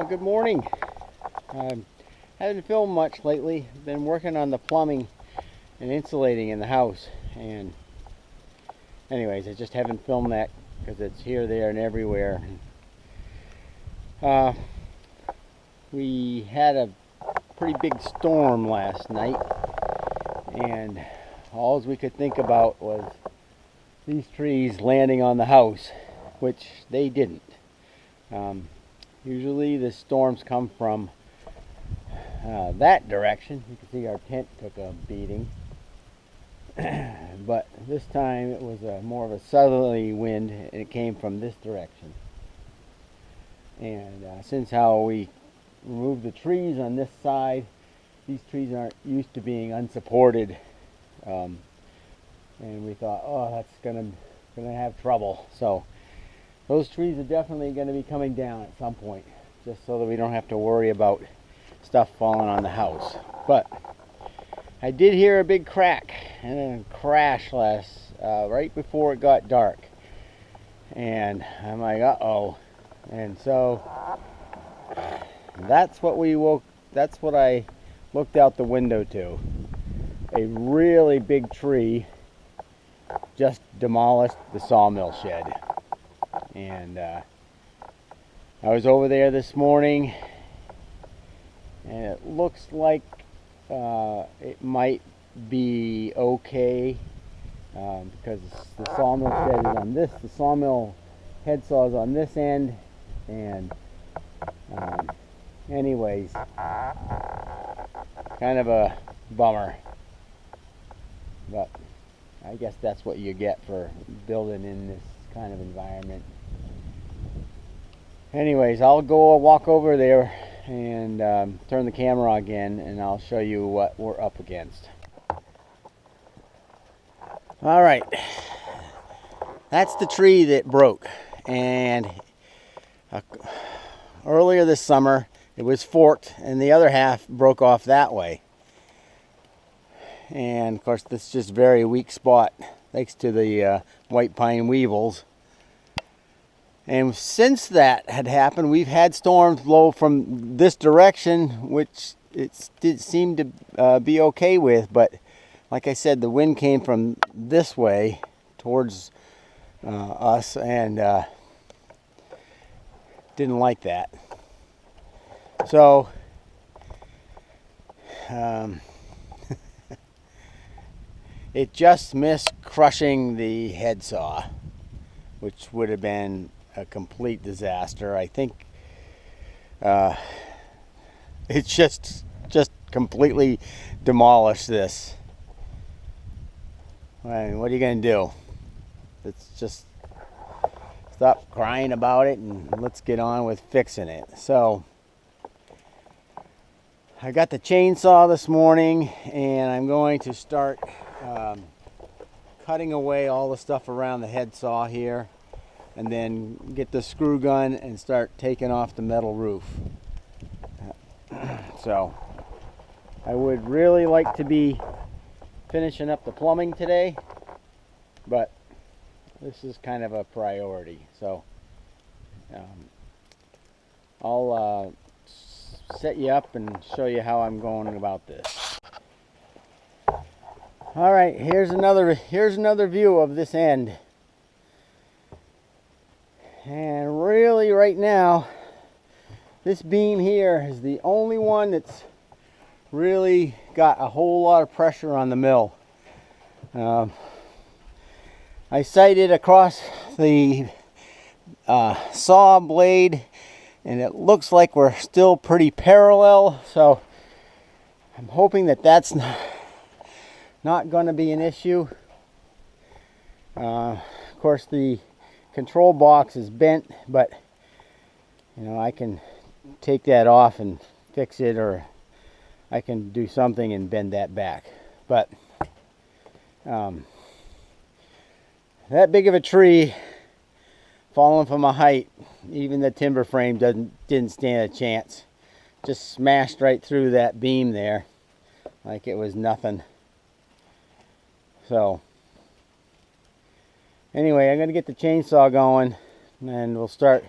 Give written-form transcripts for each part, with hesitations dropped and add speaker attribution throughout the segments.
Speaker 1: Good morning. Haven't filmed much lately. Been working on the plumbing and insulating in the house, and anyways, I just haven't filmed that because it's here, there, and everywhere. We had a pretty big storm last night, and all we could think about was these trees landing on the house, which they didn't. Usually the storms come from that direction. You can see our tent took a beating. But this time it was more of a southerly wind, and it came from this direction. And since how we removed the trees on this side, these trees aren't used to being unsupported. And we thought, oh, that's gonna have trouble. So those trees are definitely going to be coming down at some point, just so that we don't have to worry about stuff falling on the house. But I did hear a big crack and a crash right before it got dark, and I'm like, uh-oh. And so that's what I looked out the window to. A really big tree just demolished the sawmill shed. And I was over there this morning, and it looks like it might be okay, because the sawmill shed is on this, the sawmill head saw is on this end, and anyways, kind of a bummer, but I guess that's what you get for building in this kind of environment. Anyways, I'll go walk over there and turn the camera again, and I'll show you what we're up against. All right, that's the tree that broke, and earlier this summer it was forked, and the other half broke off that way. And of course, this is just a very weak spot thanks to the white pine weevils. And since that had happened, we've had storms blow from this direction, which it did seem to be okay with. But like I said, the wind came from this way towards us, and didn't like that. So it just missed crushing the head saw, which would have been a complete disaster. I think it's just completely demolished this. I mean, what are you gonna do? It's just stop crying about it and let's get on with fixing it. So I got the chainsaw this morning, and I'm going to start cutting away all the stuff around the head saw here, and then get the screw gun and start taking off the metal roof. So I would really like to be finishing up the plumbing today, but this is kind of a priority. So I'll set you up and show you how I'm going about this. All right, here's another view of this end. And really right now, this beam here is the only one that's really got a whole lot of pressure on the mill. I sighted across the saw blade, and it looks like we're still pretty parallel, so I'm hoping that that's not going to be an issue. Of course, the control box is bent, but you know, I can take that off and fix it, or I can do something and bend that back. But that big of a tree falling from a height, even the timber frame didn't stand a chance. Just smashed right through that beam there like it was nothing. So anyway, I'm going to get the chainsaw going, and we'll start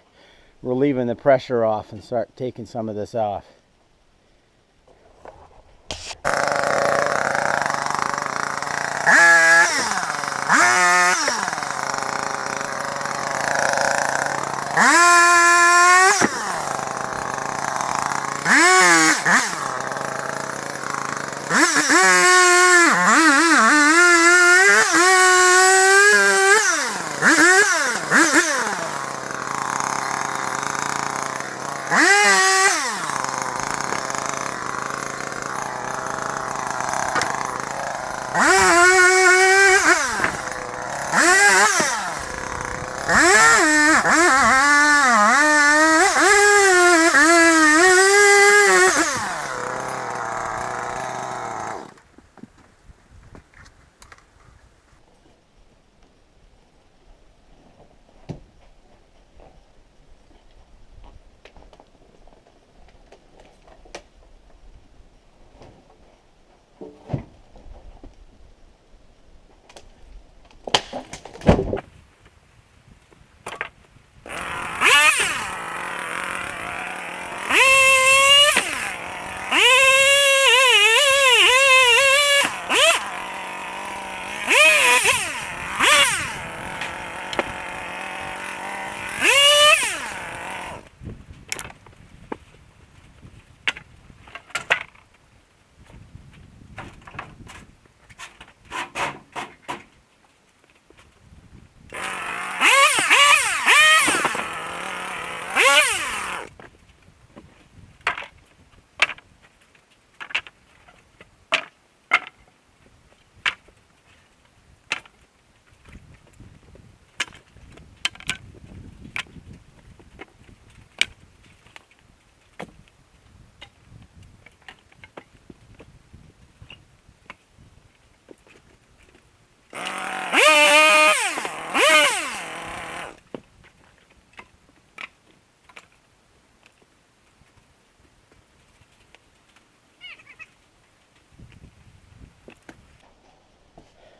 Speaker 1: relieving the pressure off and start taking some of this off.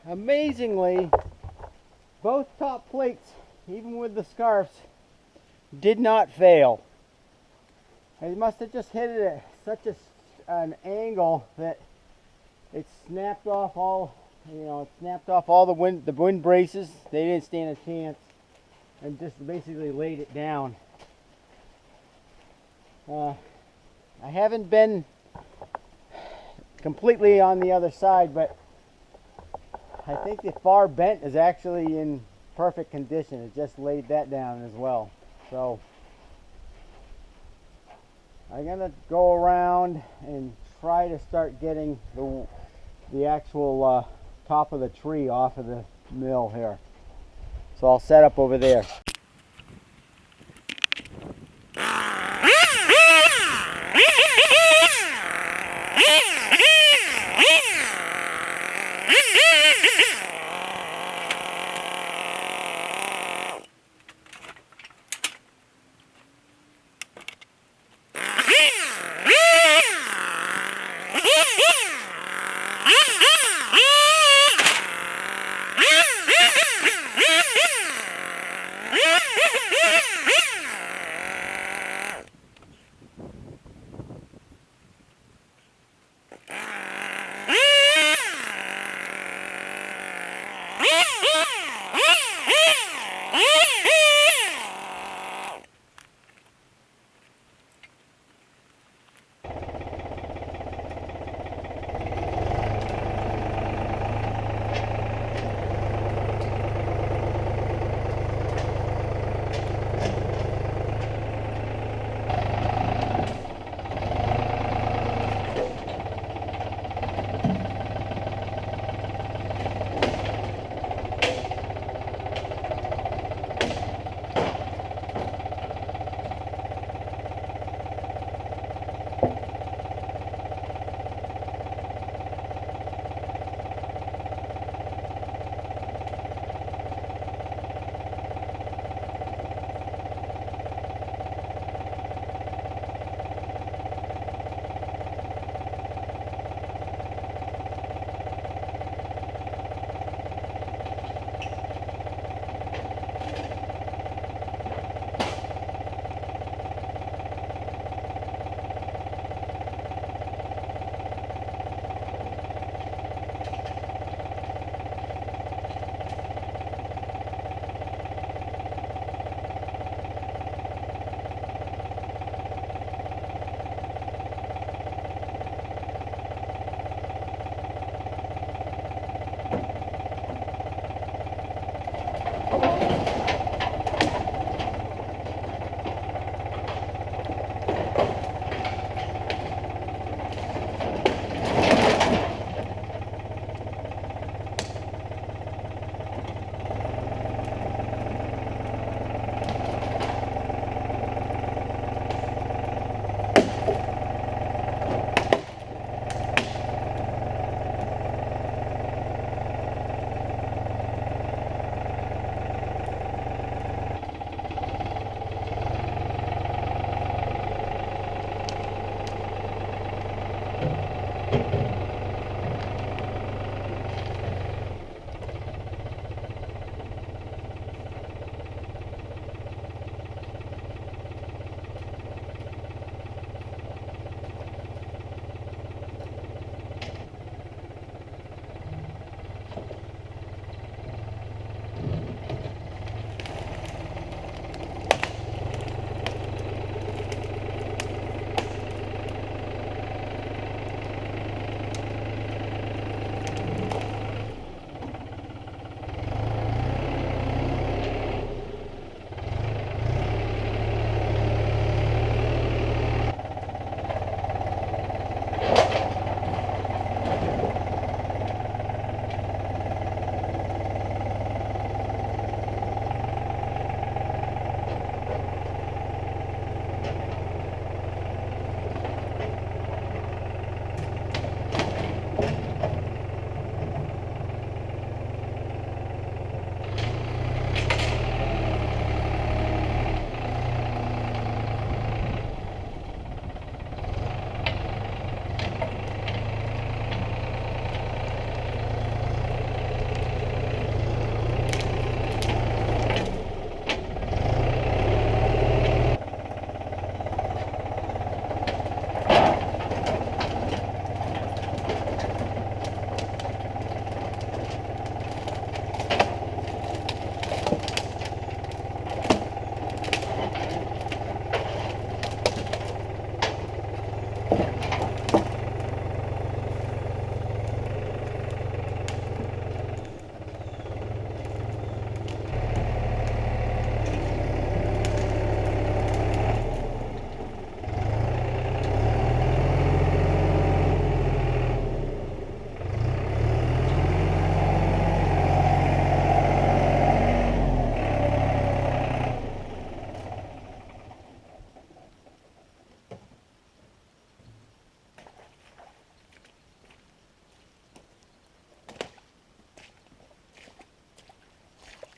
Speaker 1: Amazingly, both top plates, even with the scarfs, did not fail. I must have just hit it at such an angle that it snapped off all, the wind braces. They didn't stand a chance, and just basically laid it down. I haven't been completely on the other side, but I think the far bent is actually in perfect condition. It just laid that down as well. So I'm gonna go around and try to start getting the actual top of the tree off of the mill here. So I'll set up over there.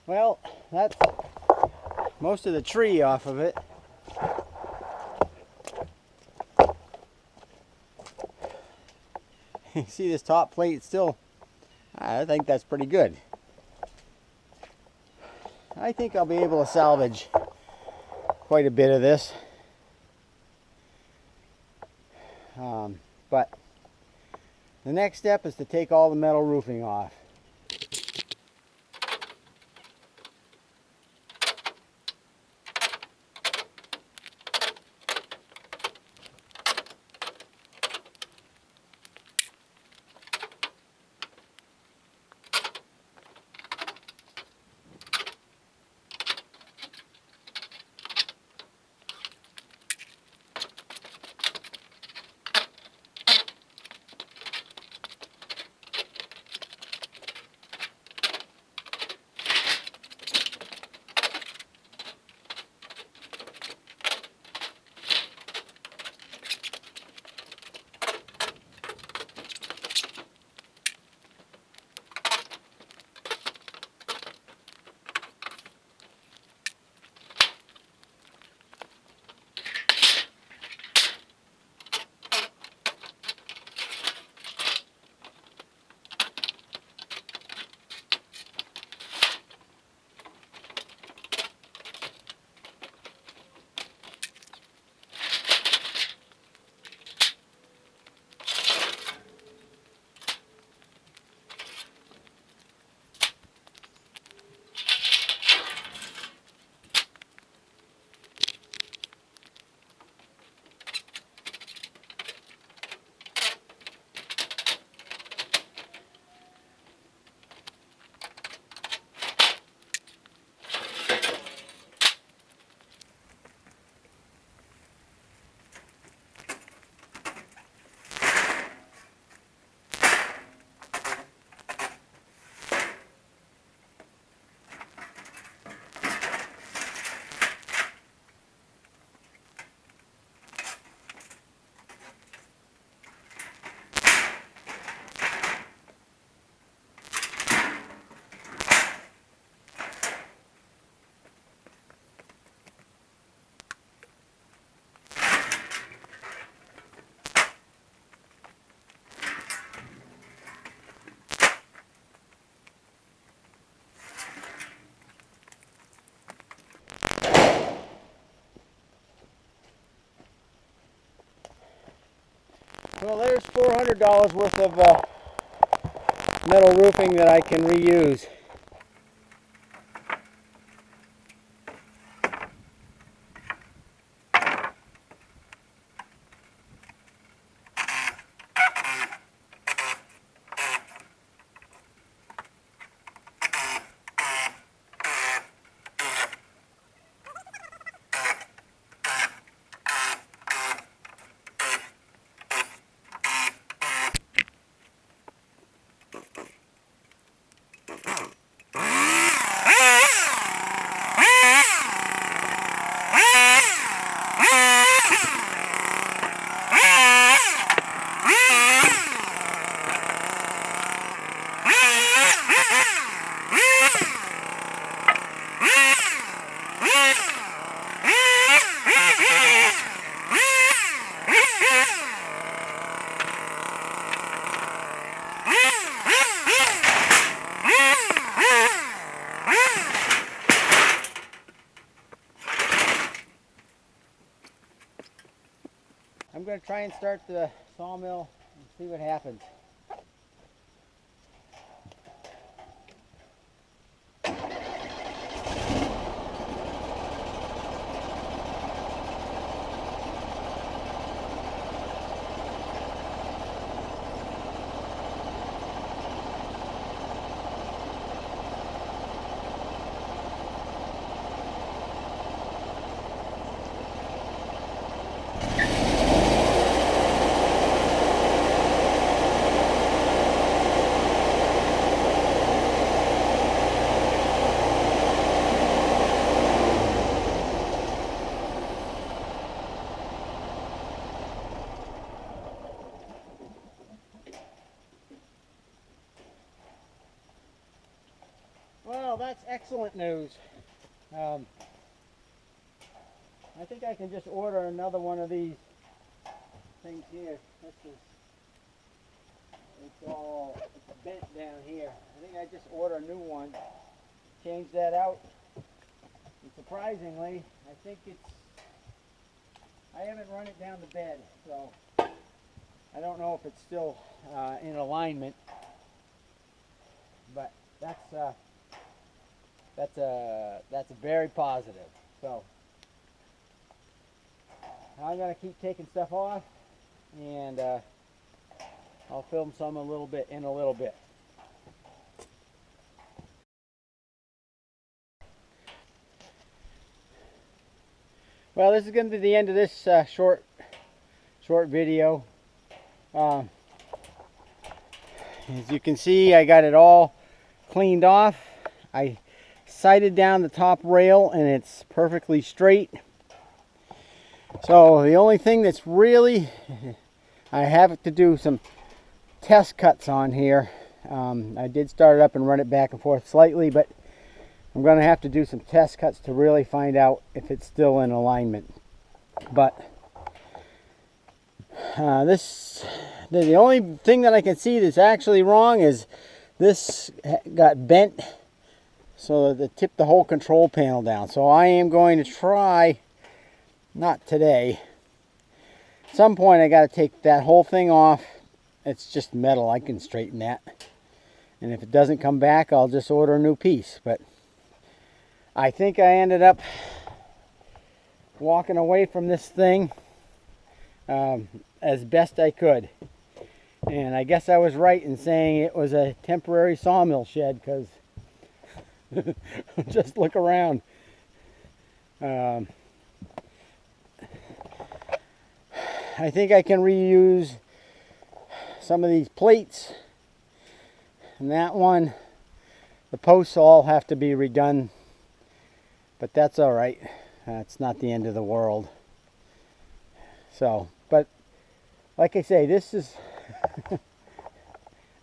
Speaker 1: Well, that's most of the tree off of it. You see this top plate still, I think that's pretty good. I think I'll be able to salvage quite a bit of this. But the next step is to take all the metal roofing off. Well, there's $400 worth of metal roofing that I can reuse. I'm going to try and start the sawmill and see what happens. that's excellent news. I think I can just order another one of these things here. This is, it's bent down here. I think I just order a new one, change that out. And surprisingly, I think I haven't run it down the bed, so I don't know if it's still in alignment, but that's very positive. So I'm gonna keep taking stuff off, and I'll film some in a little bit. Well, this is going to be the end of this short video. As you can see, I got it all cleaned off. I sighted down the top rail and it's perfectly straight. So the only thing that's really, I have to do some test cuts on here. I did start it up and run it back and forth slightly, but I'm going to have to do some test cuts to really find out if it's still in alignment. But the only thing that I can see that's actually wrong is this got bent so that it tipped the whole control panel down. So I am going to try, not today, at some point I got to take that whole thing off. It's just metal, I can straighten that. And if it doesn't come back, I'll just order a new piece. But I think I ended up walking away from this thing as best I could. And I guess I was right in saying it was a temporary sawmill shed, because just look around. I think I can reuse some of these plates. And that one, the posts all have to be redone. But that's all right. It's not the end of the world. So, but like I say, this is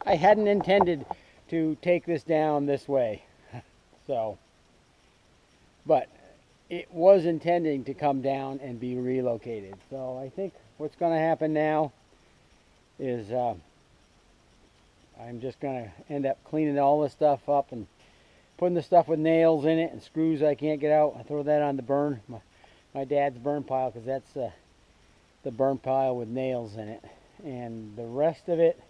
Speaker 1: I hadn't intended to take this down this way. So, but it was intending to come down and be relocated. So I think what's going to happen now is I'm just going to end up cleaning all this stuff up and putting the stuff with nails in it and screws I can't get out. I throw that on the burn, my dad's burn pile, because that's the burn pile with nails in it. And the rest of it,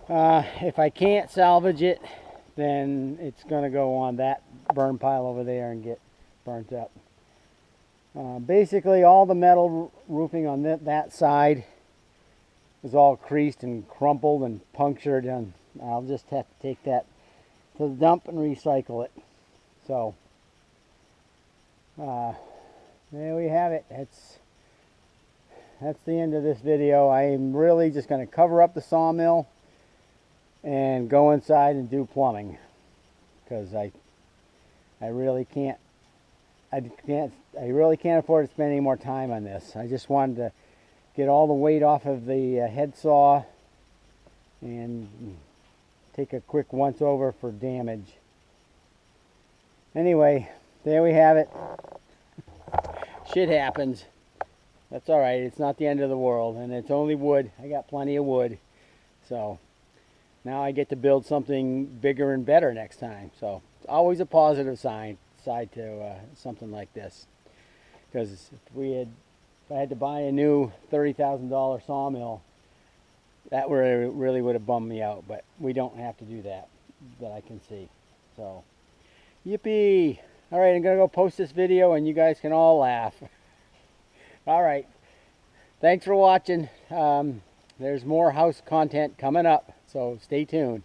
Speaker 1: if I can't salvage it, then it's going to go on that burn pile over there and get burnt up. Basically, all the metal roofing on that side is all creased and crumpled and punctured, and I'll just have to take that to the dump and recycle it. So there we have it. That's the end of this video. I am really just going to cover up the sawmill and go inside and do plumbing, because I really can't afford to spend any more time on this. I just wanted to get all the weight off of the head saw and take a quick once over for damage. Anyway, there we have it. Shit happens. That's all right. It's not the end of the world, and it's only wood. I got plenty of wood. So now I get to build something bigger and better next time. So it's always a positive side to something like this. Because if I had to buy a new $30,000 sawmill, that really would have bummed me out. But we don't have to do that I can see. So, yippee! All right, I'm going to go post this video and you guys can all laugh. All right. Thanks for watching. There's more house content coming up, so stay tuned.